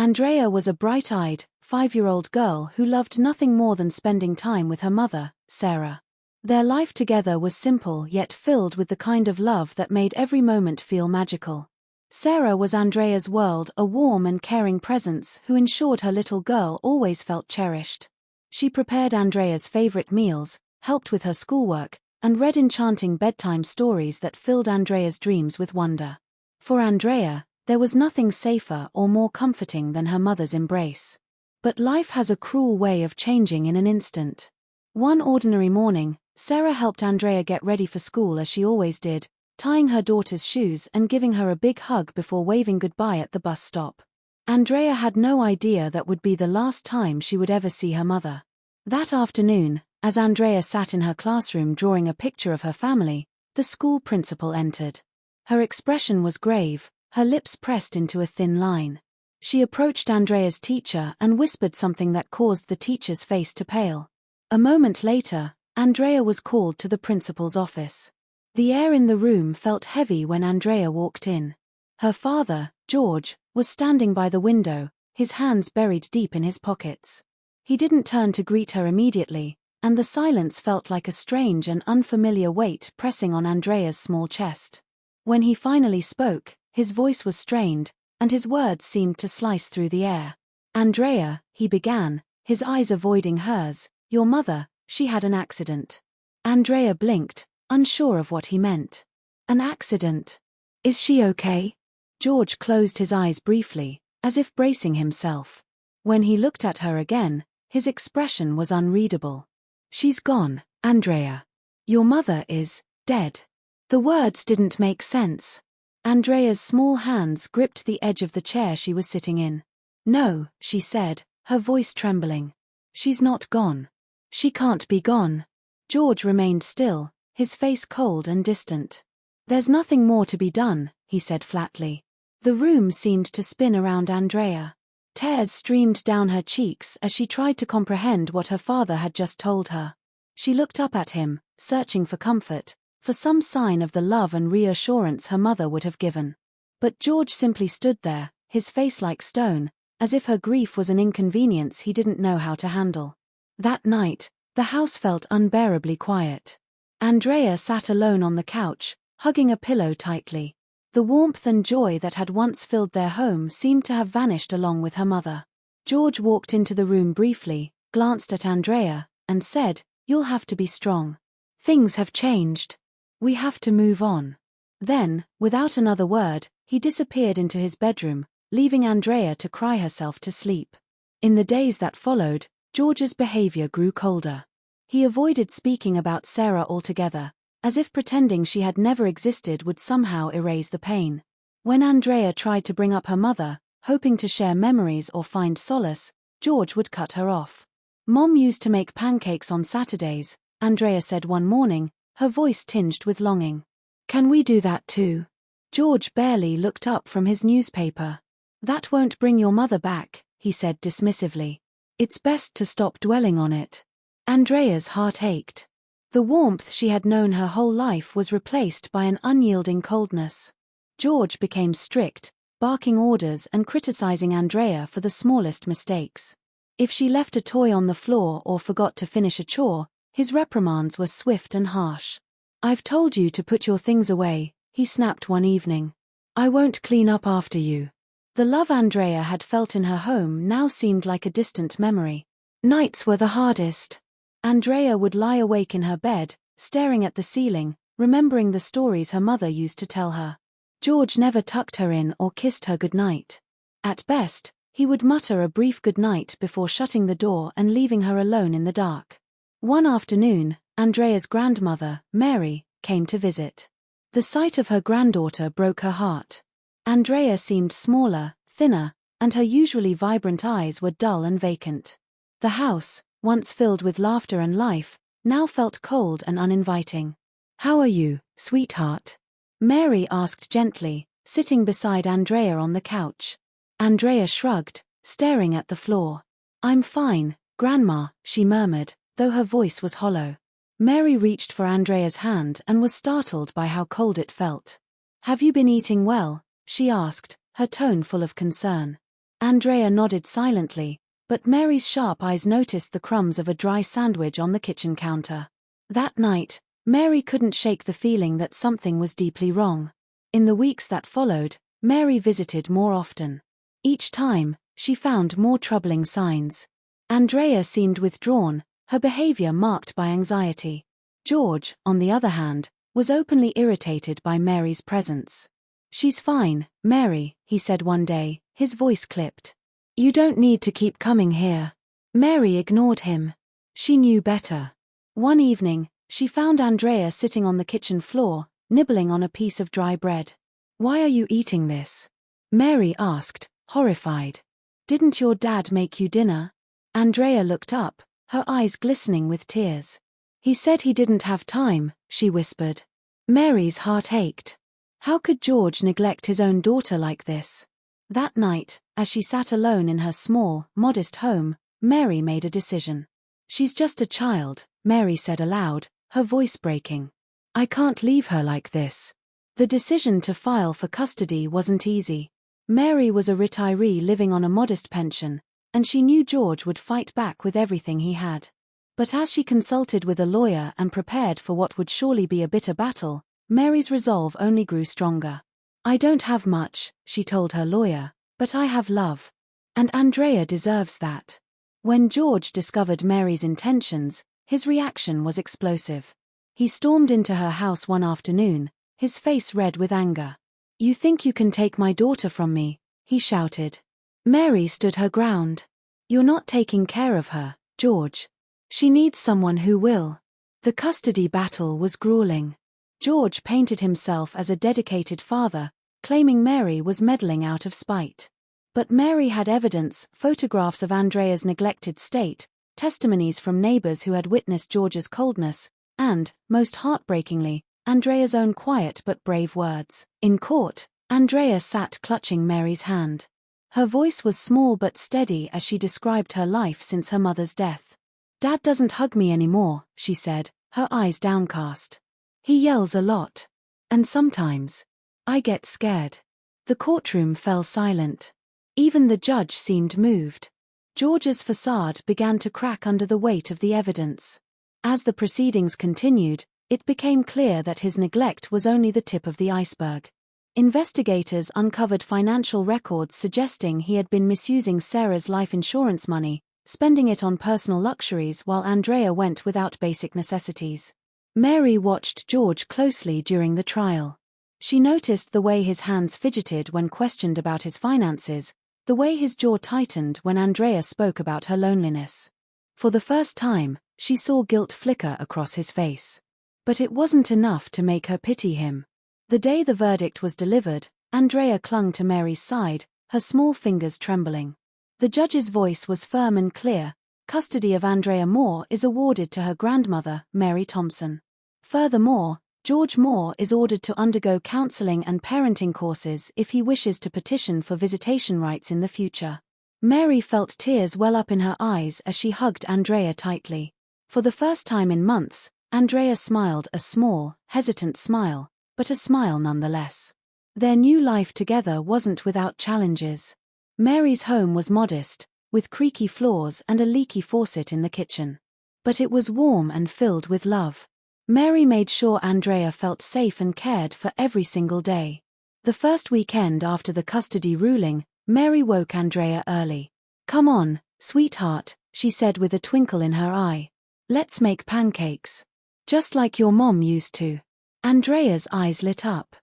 Andrea was a bright-eyed, 5-year-old girl who loved nothing more than spending time with her mother, Sarah. Their life together was simple yet filled with the kind of love that made every moment feel magical. Sarah was Andrea's world, a warm and caring presence who ensured her little girl always felt cherished. She prepared Andrea's favorite meals, helped with her schoolwork, and read enchanting bedtime stories that filled Andrea's dreams with wonder. For Andrea, there was nothing safer or more comforting than her mother's embrace. But life has a cruel way of changing in an instant. One ordinary morning, Sarah helped Andrea get ready for school as she always did, tying her daughter's shoes and giving her a big hug before waving goodbye at the bus stop. Andrea had no idea that would be the last time she would ever see her mother. That afternoon, as Andrea sat in her classroom drawing a picture of her family, the school principal entered. Her expression was grave, her lips pressed into a thin line. She approached Andrea's teacher and whispered something that caused the teacher's face to pale. A moment later, Andrea was called to the principal's office. The air in the room felt heavy when Andrea walked in. Her father, George, was standing by the window, his hands buried deep in his pockets. He didn't turn to greet her immediately, and the silence felt like a strange and unfamiliar weight pressing on Andrea's small chest. When he finally spoke, his voice was strained, and his words seemed to slice through the air. "Andrea," he began, his eyes avoiding hers, "your mother, she had an accident." Andrea blinked, unsure of what he meant. "An accident? Is she okay?" George closed his eyes briefly, as if bracing himself. When he looked at her again, his expression was unreadable. "She's gone, Andrea. Your mother is dead." The words didn't make sense. Andrea's small hands gripped the edge of the chair she was sitting in. "No," she said, her voice trembling. "She's not gone. She can't be gone." George remained still, his face cold and distant. "There's nothing more to be done," he said flatly. The room seemed to spin around Andrea. Tears streamed down her cheeks as she tried to comprehend what her father had just told her. She looked up at him, searching for comfort, for some sign of the love and reassurance her mother would have given. But George simply stood there, his face like stone, as if her grief was an inconvenience he didn't know how to handle. That night, the house felt unbearably quiet. Andrea sat alone on the couch, hugging a pillow tightly. The warmth and joy that had once filled their home seemed to have vanished along with her mother. George walked into the room briefly, glanced at Andrea, and said, "You'll have to be strong. Things have changed. We have to move on." Then, without another word, he disappeared into his bedroom, leaving Andrea to cry herself to sleep. In the days that followed, George's behavior grew colder. He avoided speaking about Sarah altogether, as if pretending she had never existed would somehow erase the pain. When Andrea tried to bring up her mother, hoping to share memories or find solace, George would cut her off. "Mom used to make pancakes on Saturdays," Andrea said one morning, her voice tinged with longing. "Can we do that too?" George barely looked up from his newspaper. "That won't bring your mother back," he said dismissively. "It's best to stop dwelling on it." Andrea's heart ached. The warmth she had known her whole life was replaced by an unyielding coldness. George became strict, barking orders and criticizing Andrea for the smallest mistakes. If she left a toy on the floor or forgot to finish a chore, his reprimands were swift and harsh. "I've told you to put your things away," he snapped one evening. "I won't clean up after you." The love Andrea had felt in her home now seemed like a distant memory. Nights were the hardest. Andrea would lie awake in her bed, staring at the ceiling, remembering the stories her mother used to tell her. George never tucked her in or kissed her goodnight. At best, he would mutter a brief goodnight before shutting the door and leaving her alone in the dark. One afternoon, Andrea's grandmother, Mary, came to visit. The sight of her granddaughter broke her heart. Andrea seemed smaller, thinner, and her usually vibrant eyes were dull and vacant. The house, once filled with laughter and life, now felt cold and uninviting. "How are you, sweetheart?" Mary asked gently, sitting beside Andrea on the couch. Andrea shrugged, staring at the floor. "I'm fine, Grandma," she murmured, though her voice was hollow. Mary reached for Andrea's hand and was startled by how cold it felt. "Have you been eating well?" she asked, her tone full of concern. Andrea nodded silently, but Mary's sharp eyes noticed the crumbs of a dry sandwich on the kitchen counter. That night, Mary couldn't shake the feeling that something was deeply wrong. In the weeks that followed, Mary visited more often. Each time, she found more troubling signs. Andrea seemed withdrawn, her behavior marked by anxiety. George, on the other hand, was openly irritated by Mary's presence. "She's fine, Mary," he said one day, his voice clipped. "You don't need to keep coming here." Mary ignored him. She knew better. One evening, she found Andrea sitting on the kitchen floor, nibbling on a piece of dry bread. "Why are you eating this?" Mary asked, horrified. "Didn't your dad make you dinner?" Andrea looked up, her eyes glistening with tears. "He said he didn't have time," she whispered. Mary's heart ached. How could George neglect his own daughter like this? That night, as she sat alone in her small, modest home, Mary made a decision. "She's just a child," Mary said aloud, her voice breaking. "I can't leave her like this." The decision to file for custody wasn't easy. Mary was a retiree living on a modest pension, and she knew George would fight back with everything he had. But as she consulted with a lawyer and prepared for what would surely be a bitter battle, Mary's resolve only grew stronger. "I don't have much," she told her lawyer, "but I have love. And Andrea deserves that." When George discovered Mary's intentions, his reaction was explosive. He stormed into her house one afternoon, his face red with anger. "You think you can take my daughter from me?" he shouted. Mary stood her ground. "You're not taking care of her, George. She needs someone who will." The custody battle was grueling. George painted himself as a dedicated father, claiming Mary was meddling out of spite. But Mary had evidence, photographs of Andrea's neglected state, testimonies from neighbors who had witnessed George's coldness, and, most heartbreakingly, Andrea's own quiet but brave words. In court, Andrea sat clutching Mary's hand. Her voice was small but steady as she described her life since her mother's death. "Dad doesn't hug me anymore," she said, her eyes downcast. "He yells a lot. And sometimes I get scared." The courtroom fell silent. Even the judge seemed moved. George's facade began to crack under the weight of the evidence. As the proceedings continued, it became clear that his neglect was only the tip of the iceberg. Investigators uncovered financial records suggesting he had been misusing Sarah's life insurance money, spending it on personal luxuries while Andrea went without basic necessities. Mary watched George closely during the trial. She noticed the way his hands fidgeted when questioned about his finances, the way his jaw tightened when Andrea spoke about her loneliness. For the first time, she saw guilt flicker across his face. But it wasn't enough to make her pity him. The day the verdict was delivered, Andrea clung to Mary's side, her small fingers trembling. The judge's voice was firm and clear. "Custody of Andrea Moore is awarded to her grandmother, Mary Thompson. Furthermore, George Moore is ordered to undergo counseling and parenting courses if he wishes to petition for visitation rights in the future." Mary felt tears well up in her eyes as she hugged Andrea tightly. For the first time in months, Andrea smiled, a small, hesitant smile, but a smile nonetheless. Their new life together wasn't without challenges. Mary's home was modest, with creaky floors and a leaky faucet in the kitchen. But it was warm and filled with love. Mary made sure Andrea felt safe and cared for every single day. The first weekend after the custody ruling, Mary woke Andrea early. "Come on, sweetheart," she said with a twinkle in her eye. "Let's make pancakes. Just like your mom used to." Andrea's eyes lit up.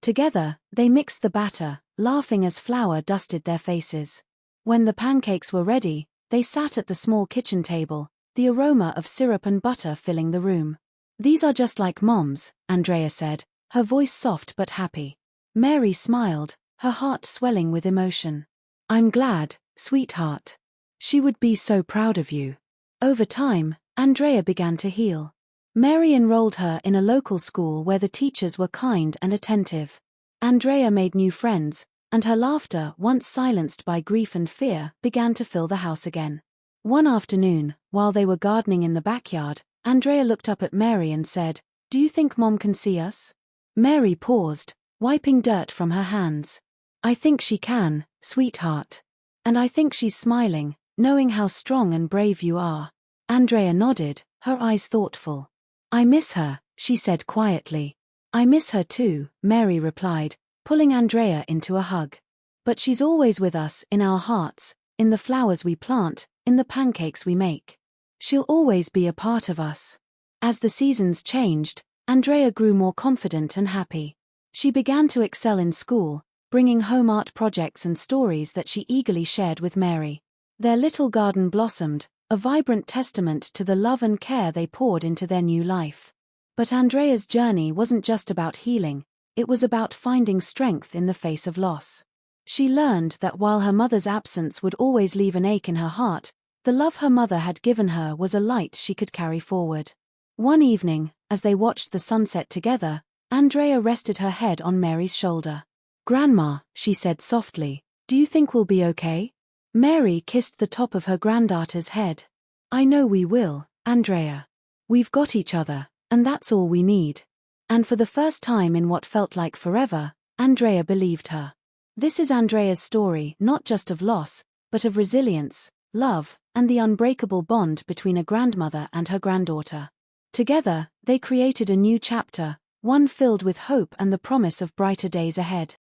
Together, they mixed the batter, laughing as flour dusted their faces. When the pancakes were ready, they sat at the small kitchen table, the aroma of syrup and butter filling the room. "These are just like Mom's," Andrea said, her voice soft but happy. Mary smiled, her heart swelling with emotion. "I'm glad, sweetheart. She would be so proud of you." Over time, Andrea began to heal. Mary enrolled her in a local school where the teachers were kind and attentive. Andrea made new friends, and her laughter, once silenced by grief and fear, began to fill the house again. One afternoon, while they were gardening in the backyard, Andrea looked up at Mary and said, "Do you think Mom can see us?" Mary paused, wiping dirt from her hands. "I think she can, sweetheart. And I think she's smiling, knowing how strong and brave you are. Andrea nodded, her eyes thoughtful. I miss her, she said quietly. I miss her too, Mary replied, pulling Andrea into a hug. But she's always with us, in our hearts, in the flowers we plant, in the pancakes we make. She'll always be a part of us. As the seasons changed, Andrea grew more confident and happy. She began to excel in school, bringing home art projects and stories that she eagerly shared with Mary. Their little garden blossomed, a vibrant testament to the love and care they poured into their new life. But Andrea's journey wasn't just about healing, it was about finding strength in the face of loss. She learned that while her mother's absence would always leave an ache in her heart, the love her mother had given her was a light she could carry forward. One evening, as they watched the sunset together, Andrea rested her head on Mary's shoulder. Grandma, she said softly, do you think we'll be okay? Mary kissed the top of her granddaughter's head. I know we will, Andrea. We've got each other, and that's all we need. And for the first time in what felt like forever, Andrea believed her. This is Andrea's story, not just of loss, but of resilience, love, and the unbreakable bond between a grandmother and her granddaughter. Together, they created a new chapter, one filled with hope and the promise of brighter days ahead.